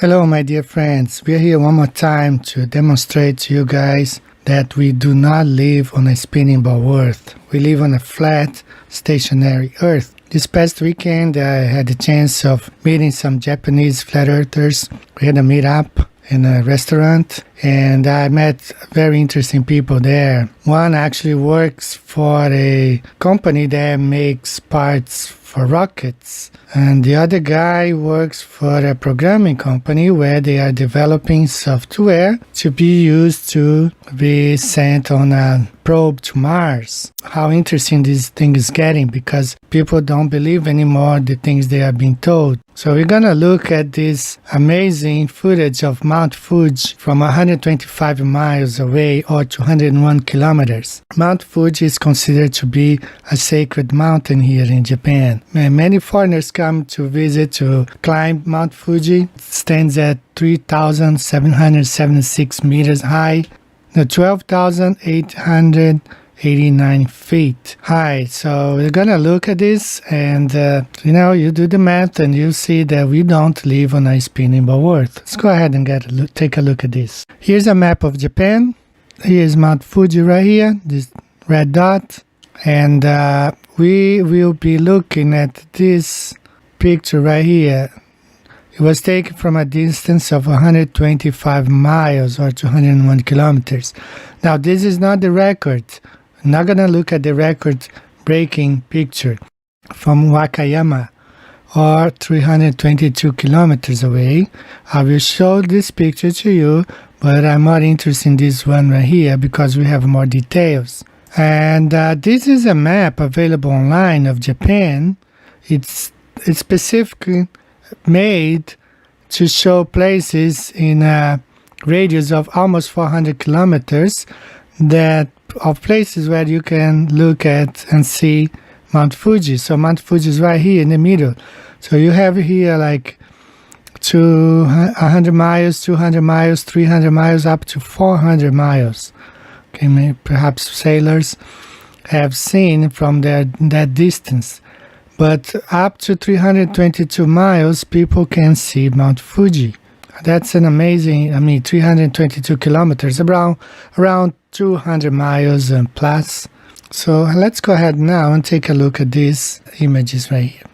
Hello my dear friends, we are here one more time to demonstrate to you guys that we do not live on a spinning ball earth. We live on a flat, stationary earth. This past weekend I had the chance of meeting some Japanese flat earthers. We had a meetup in a restaurant and I met very interesting people there. One actually works for a company that makes parts for rockets, and the other guy works for a programming company where they are developing software to be used to be sent on a probe to Mars. How interesting this thing is getting, because people don't believe anymore the things they are being told. So we're gonna look at this amazing footage of Mount Fuji from 125 miles away, or 201 kilometers. Mount Fuji is considered to be a sacred mountain here in Japan. Many foreigners come to visit to climb Mount Fuji. It stands at 3,776 meters high, 12,889 feet high. So we're gonna look at this and you do the math and you see that we don't live on a spinning ball earth. Let's go ahead and take a look at this. Here's a map of Japan. Here's Mount Fuji right here, this red dot, and we will be looking at this picture right here. It was taken from a distance of 125 miles or 201 kilometers. Now, this is not the record. I'm not going to look at the record-breaking picture from Wakayama, or 322 kilometers away. I will show this picture to you, but I'm more interested in this one right here because we have more details. And this is a map available online of Japan. It's specifically made to show places in a radius of almost 400 kilometers of places where you can look at and see Mount Fuji. So Mount Fuji is right here in the middle. So you have here like 100 miles, 200 miles, 300 miles, up to 400 miles. Okay, perhaps sailors have seen from that distance. But up to 322 miles, people can see Mount Fuji. That's an amazing, 322 kilometers, around 200 miles and plus. So let's go ahead now and take a look at these images right here.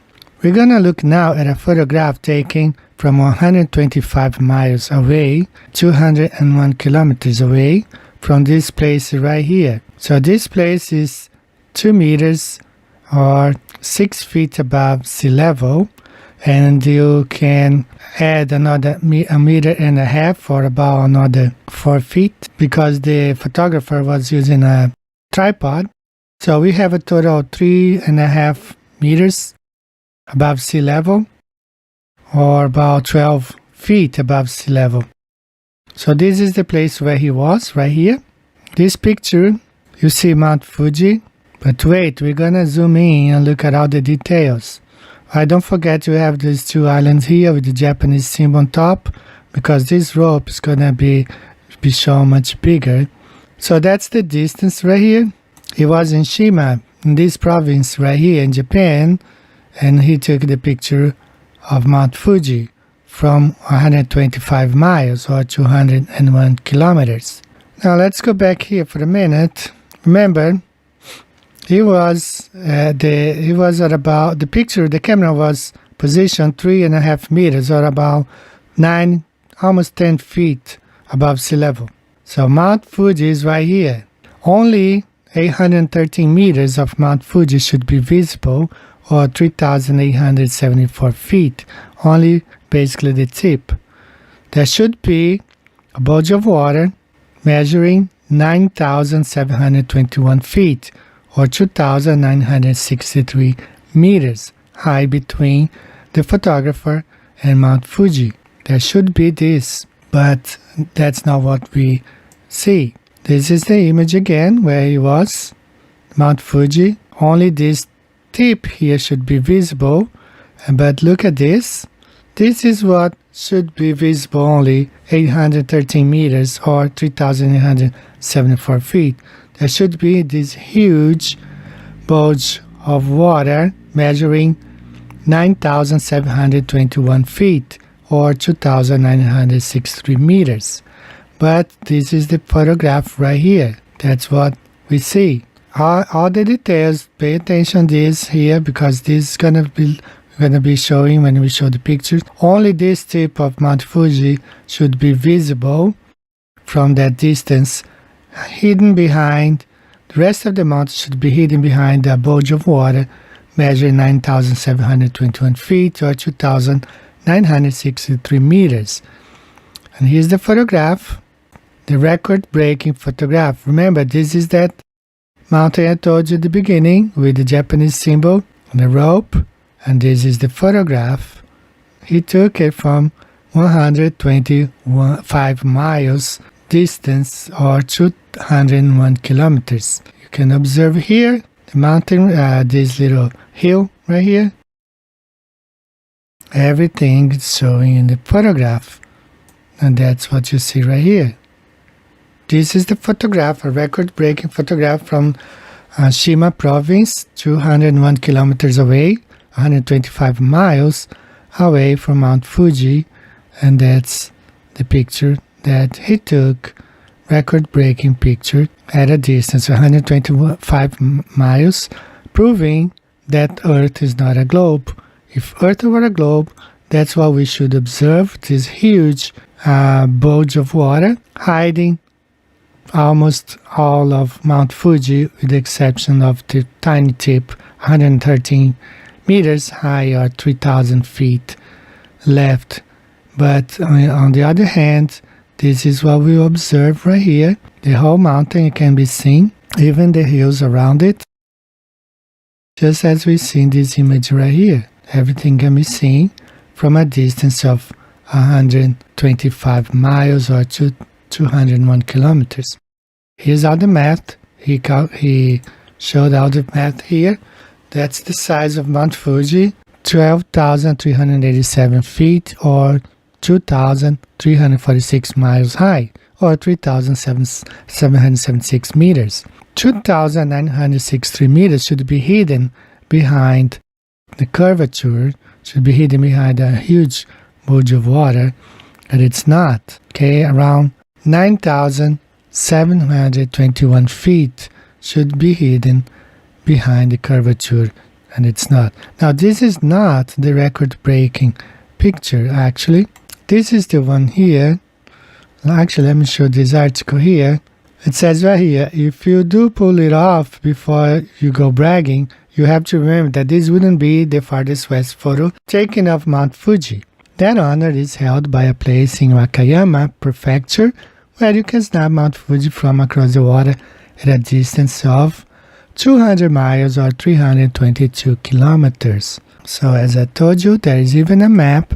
We're going to look now at a photograph taken from 125 miles away, 201 kilometers away from this place right here. So this place is 2 meters or 6 feet above sea level, and you can add another a meter and a half, or about another 4 feet, because the photographer was using a tripod. So we have a total of 3.5 meters above sea level, or about 12 feet above sea level. So this is the place where he was, right here. This picture, you see Mount Fuji. But wait, we're gonna zoom in and look at all the details. Don't forget to have these 2 islands here with the Japanese symbol on top, because this rope is gonna be shown much bigger. So that's the distance right here. He was in Shima, in this province right here in Japan, and he took the picture of Mount Fuji from 125 miles or 201 kilometers. Now let's go back here for a minute. Remember, he was at about, the camera was positioned 3.5 meters, or about 9, almost 10 feet above sea level. So Mount Fuji is right here. Only 813 meters of Mount Fuji should be visible, or 3,874 feet. Only basically the tip. There should be a body of water measuring 9,721 feet, or 2,963 meters high between the photographer and Mount Fuji. There should be this, but that's not what we see. This is the image again where he was, Mount Fuji. Only this tip here should be visible, but look at this. This is what should be visible, only 813 meters or 3,874 feet. There should be this huge bulge of water measuring 9,721 feet or 2,963 meters. But this is the photograph right here. That's what we see. All the details, pay attention this here, because this is gonna be showing when we show the pictures. Only this tip of Mount Fuji should be visible from that distance, hidden behind. The rest of the mountain should be hidden behind a bulge of water measuring 9,721 feet or 2,963 meters. And here's the photograph, the record-breaking photograph. Remember, this is that mountain I told you at the beginning with the Japanese symbol on the rope, and this is the photograph. He took it from 125 miles distance or 201 kilometers. You can observe here the mountain, this little hill right here. Everything is showing in the photograph, and that's what you see right here. This is the photograph, a record-breaking photograph from Shima province, 201 kilometers away, 125 miles away from Mount Fuji, and that's the picture that he took, record-breaking picture at a distance of 125 miles, proving that Earth is not a globe. If Earth were a globe, that's what we should observe, this huge bulge of water hiding almost all of Mount Fuji, with the exception of the tiny tip, 113 meters high or 3,000 feet left. But on the other hand, this is what we observe right here. The whole mountain can be seen, even the hills around it. Just as we see in this image right here. Everything can be seen from a distance of 125 miles or 201 kilometers. Here's all the math. He showed all the math here. That's the size of Mount Fuji, 12,387 feet or 2,346 miles high, or 3,776 meters. 2,963 meters should be hidden behind the curvature, should be hidden behind a huge bulge of water, but it's not. Okay, around 9,721 feet should be hidden behind the curvature, and it's not. Now, this is not the record-breaking picture, actually. This is the one here. Actually, let me show this article here. It says right here, if you do pull it off before you go bragging, you have to remember that this wouldn't be the farthest west photo taken of Mount Fuji. That honor is held by a place in Wakayama Prefecture, where you can snap Mount Fuji from across the water at a distance of 200 miles or 322 kilometers. So as I told you, there is even a map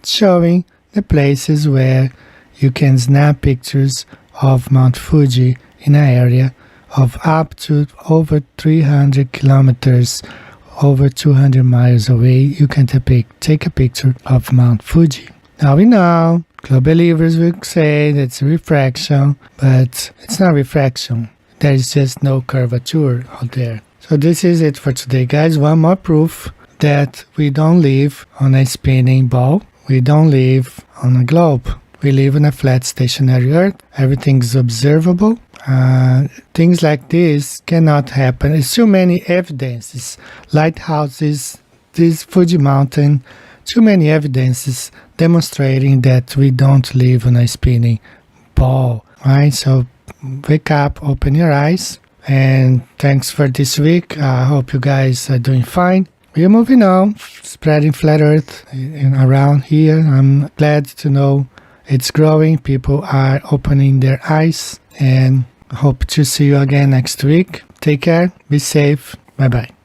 showing the places where you can snap pictures of Mount Fuji in an area of up to over 300 kilometers, over 200 miles away. You can take a picture of Mount Fuji. Now we know, club believers will say that's refraction, but it's not refraction. There is just no curvature out there. So this is it for today, guys. One more proof that we don't live on a spinning ball. We don't live on a globe. We live on a flat stationary Earth. Everything is observable. Things like this cannot happen. There's too many evidences. Lighthouses, this Fuji mountain, too many evidences demonstrating that we don't live on a spinning ball. Right? So wake up, open your eyes, and thanks for this week. I hope you guys are doing fine. We're moving on, spreading flat Earth around here. I'm glad to know it's growing. People are opening their eyes, and hope to see you again next week. Take care. Be safe. Bye-bye.